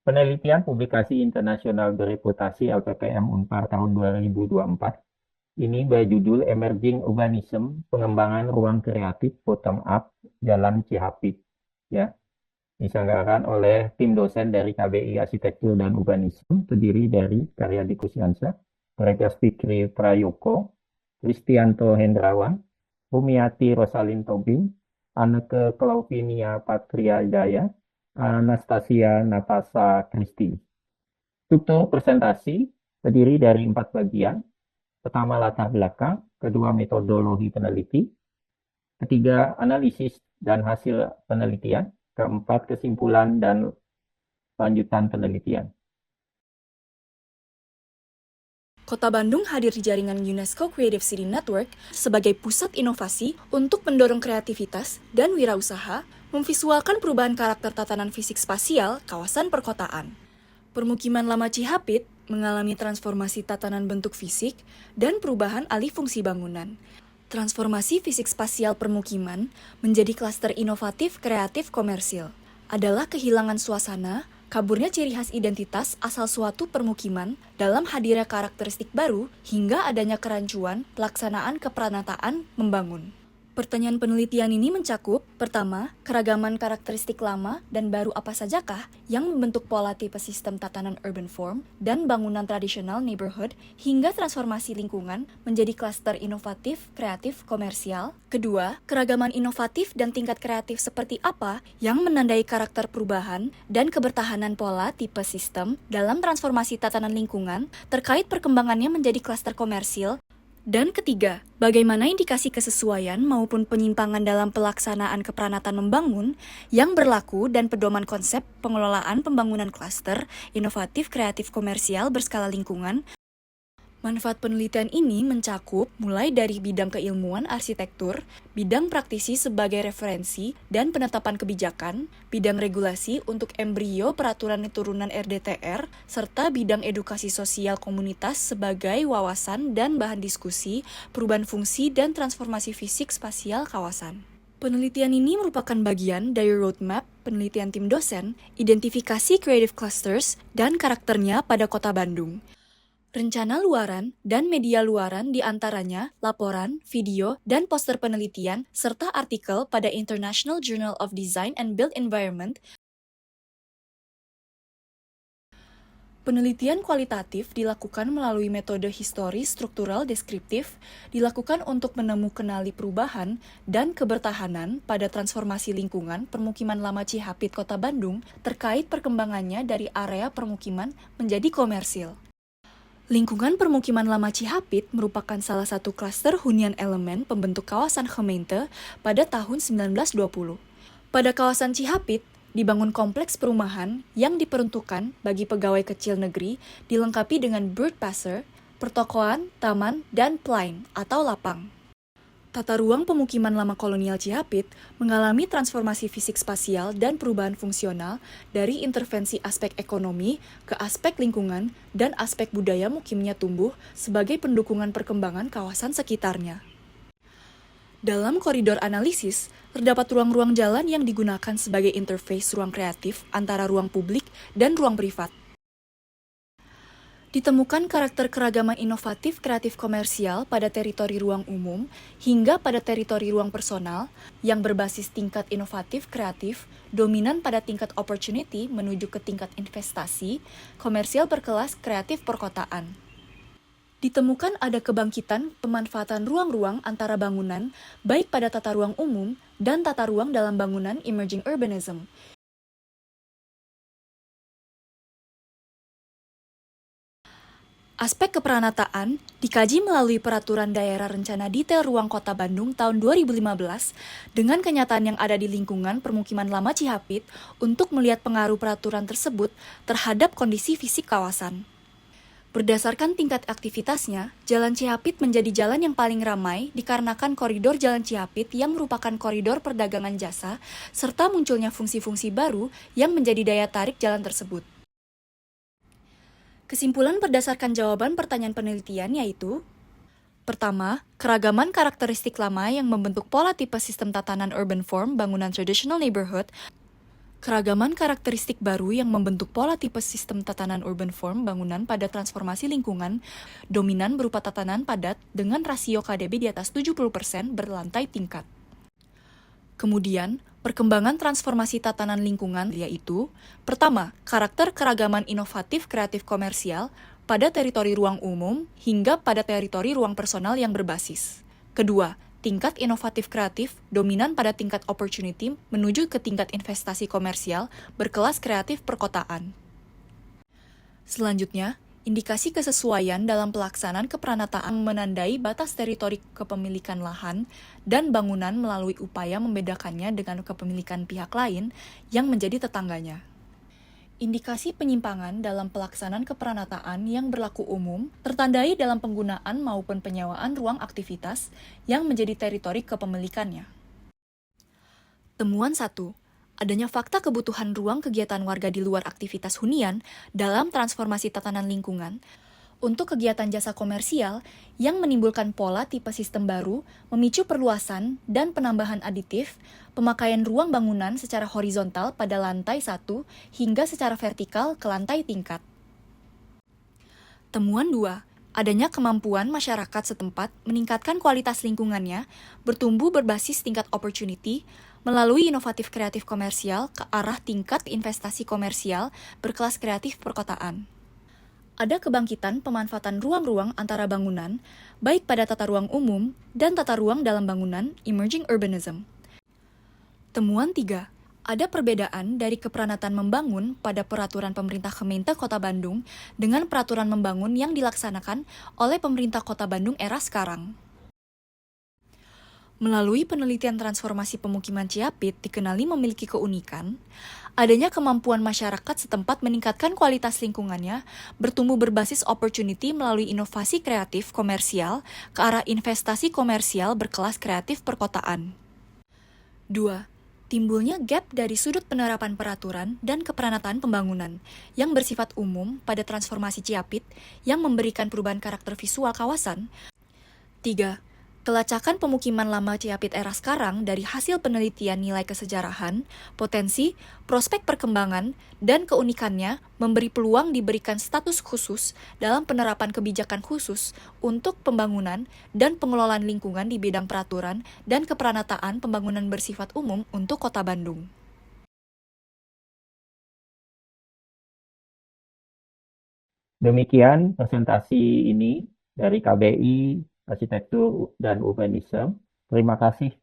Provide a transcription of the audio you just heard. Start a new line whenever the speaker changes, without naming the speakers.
Penelitian Publikasi Internasional Bereputasi LPPM Unpar tahun 2024 ini berjudul Emerging Urbanism, Pengembangan Ruang Kreatif Bottom Up Jalan Cihapit. Ya, diselenggarakan oleh tim dosen dari KBI Arsitektur dan Urbanisme, terdiri dari Karyadi Kusyansyah, Regas Fikri Prayoko, Kristianto Hendrawan, Rumiati Rosalin Tobing, Anneke Klauvinia Patria Jaya, Anastasia Natasha Christy. Struktur presentasi terdiri dari 4 bagian. Pertama, latar belakang. Kedua, metodologi peneliti. Ketiga, analisis dan hasil penelitian. Keempat, kesimpulan dan lanjutan penelitian.
Kota Bandung hadir di jaringan UNESCO Creative City Network sebagai pusat inovasi untuk mendorong kreativitas dan wirausaha, memvisualkan perubahan karakter tatanan fisik spasial kawasan perkotaan. Permukiman lama Cihapit mengalami transformasi tatanan bentuk fisik dan perubahan alih fungsi bangunan. Transformasi fisik spasial permukiman menjadi klaster inovatif kreatif komersil adalah kehilangan suasana, kaburnya ciri khas identitas asal suatu permukiman dalam hadirnya karakteristik baru hingga adanya kerancuan pelaksanaan kepranataan membangun. Pertanyaan penelitian ini mencakup, pertama, keragaman karakteristik lama dan baru apa sajakah yang membentuk pola tipe sistem tatanan urban form dan bangunan tradisional neighborhood hingga transformasi lingkungan menjadi klaster inovatif, kreatif, komersial. Kedua, keragaman inovatif dan tingkat kreatif seperti apa yang menandai karakter perubahan dan kebertahanan pola tipe sistem dalam transformasi tatanan lingkungan terkait perkembangannya menjadi klaster komersil. Dan ketiga, bagaimana indikasi kesesuaian maupun penyimpangan dalam pelaksanaan keperanatan membangun yang berlaku dan pedoman konsep pengelolaan pembangunan klaster, inovatif, kreatif, komersial berskala lingkungan. Manfaat penelitian ini mencakup mulai dari bidang keilmuan arsitektur, bidang praktisi sebagai referensi dan penetapan kebijakan, bidang regulasi untuk embrio peraturan turunan RDTR, serta bidang edukasi sosial komunitas sebagai wawasan dan bahan diskusi, perubahan fungsi dan transformasi fisik spasial kawasan. Penelitian ini merupakan bagian dari roadmap penelitian tim dosen, identifikasi creative clusters, dan karakternya pada Kota Bandung. Rencana luaran dan media luaran diantaranya laporan, video, dan poster penelitian, serta artikel pada International Journal of Design and Built Environment. Penelitian kualitatif dilakukan melalui metode historis struktural deskriptif, dilakukan untuk menemukan perubahan dan kebertahanan pada transformasi lingkungan permukiman lama Cihapit Kota Bandung terkait perkembangannya dari area permukiman menjadi komersil. Lingkungan permukiman lama Cihapit merupakan salah satu klaster hunian elemen pembentuk kawasan gemeente pada tahun 1920. Pada kawasan Cihapit, dibangun kompleks perumahan yang diperuntukkan bagi pegawai kecil negeri dilengkapi dengan bird passer, pertokoan, taman, dan plain atau lapang. Tata ruang pemukiman lama kolonial Cihapit mengalami transformasi fisik spasial dan perubahan fungsional dari intervensi aspek ekonomi ke aspek lingkungan dan aspek budaya mukimnya tumbuh sebagai pendukungan perkembangan kawasan sekitarnya. Dalam koridor analisis, terdapat ruang-ruang jalan yang digunakan sebagai interface ruang kreatif antara ruang publik dan ruang privat. Ditemukan karakter keragaman inovatif kreatif komersial pada teritori ruang umum hingga pada teritori ruang personal yang berbasis tingkat inovatif kreatif dominan pada tingkat opportunity menuju ke tingkat investasi komersial berkelas kreatif perkotaan. Ditemukan ada kebangkitan pemanfaatan ruang-ruang antara bangunan baik pada tata ruang umum dan tata ruang dalam bangunan emerging urbanism. Aspek kepranataan dikaji melalui Peraturan Daerah Rencana Detail Ruang Kota Bandung tahun 2015 dengan kenyataan yang ada di lingkungan permukiman lama Cihapit untuk melihat pengaruh peraturan tersebut terhadap kondisi fisik kawasan. Berdasarkan tingkat aktivitasnya, Jalan Cihapit menjadi jalan yang paling ramai dikarenakan koridor Jalan Cihapit yang merupakan koridor perdagangan jasa serta munculnya fungsi-fungsi baru yang menjadi daya tarik jalan tersebut. Kesimpulan berdasarkan jawaban pertanyaan penelitian yaitu: pertama, keragaman karakteristik lama yang membentuk pola tipe sistem tatanan urban form bangunan traditional neighborhood Keragaman karakteristik baru yang membentuk pola tipe sistem tatanan urban form bangunan pada transformasi lingkungan dominan berupa tatanan padat dengan rasio KDB di atas 70% berlantai tingkat. Kemudian, perkembangan transformasi tatanan lingkungan yaitu pertama, karakter keragaman inovatif kreatif komersial pada teritori ruang umum hingga pada teritori ruang personal yang berbasis. Kedua, tingkat inovatif kreatif dominan pada tingkat opportunity menuju ke tingkat investasi komersial berkelas kreatif perkotaan. Selanjutnya, indikasi kesesuaian dalam pelaksanaan kepranataan menandai batas teritori kepemilikan lahan dan bangunan melalui upaya membedakannya dengan kepemilikan pihak lain yang menjadi tetangganya. Indikasi penyimpangan dalam pelaksanaan kepranataan yang berlaku umum tertandai dalam penggunaan maupun penyewaan ruang aktivitas yang menjadi teritori kepemilikannya. Temuan 1. Adanya fakta kebutuhan ruang kegiatan warga di luar aktivitas hunian dalam transformasi tatanan lingkungan untuk kegiatan jasa komersial yang menimbulkan pola tipe sistem baru, memicu perluasan dan penambahan aditif, pemakaian ruang bangunan secara horizontal pada lantai 1 hingga secara vertikal ke lantai tingkat. Temuan 2. Adanya kemampuan masyarakat setempat meningkatkan kualitas lingkungannya, bertumbuh berbasis tingkat opportunity, melalui inovatif kreatif komersial ke arah tingkat investasi komersial berkelas kreatif perkotaan. Ada kebangkitan pemanfaatan ruang-ruang antara bangunan, baik pada tata ruang umum dan tata ruang dalam bangunan emerging urbanism. Temuan 3. Ada perbedaan dari keperanatan membangun pada peraturan pemerintah Kemente Kota Bandung dengan peraturan membangun yang dilaksanakan oleh pemerintah Kota Bandung era sekarang. Melalui penelitian transformasi pemukiman Ciapit dikenali memiliki keunikan, adanya kemampuan masyarakat setempat meningkatkan kualitas lingkungannya, bertumbuh berbasis opportunity melalui inovasi kreatif komersial ke arah investasi komersial berkelas kreatif perkotaan. 2. Timbulnya gap dari sudut penerapan peraturan dan keperanatan pembangunan yang bersifat umum pada transformasi Ciapit yang memberikan perubahan karakter visual kawasan. 3. Kelacakan pemukiman lama Ciapit era sekarang dari hasil penelitian nilai kesejarahan, potensi, prospek perkembangan, dan keunikannya memberi peluang diberikan status khusus dalam penerapan kebijakan khusus untuk pembangunan dan pengelolaan lingkungan di bidang peraturan dan kepranataan pembangunan bersifat umum untuk Kota Bandung.
Demikian presentasi ini dari KBI Arsitektur dan Urbanisme. Terima kasih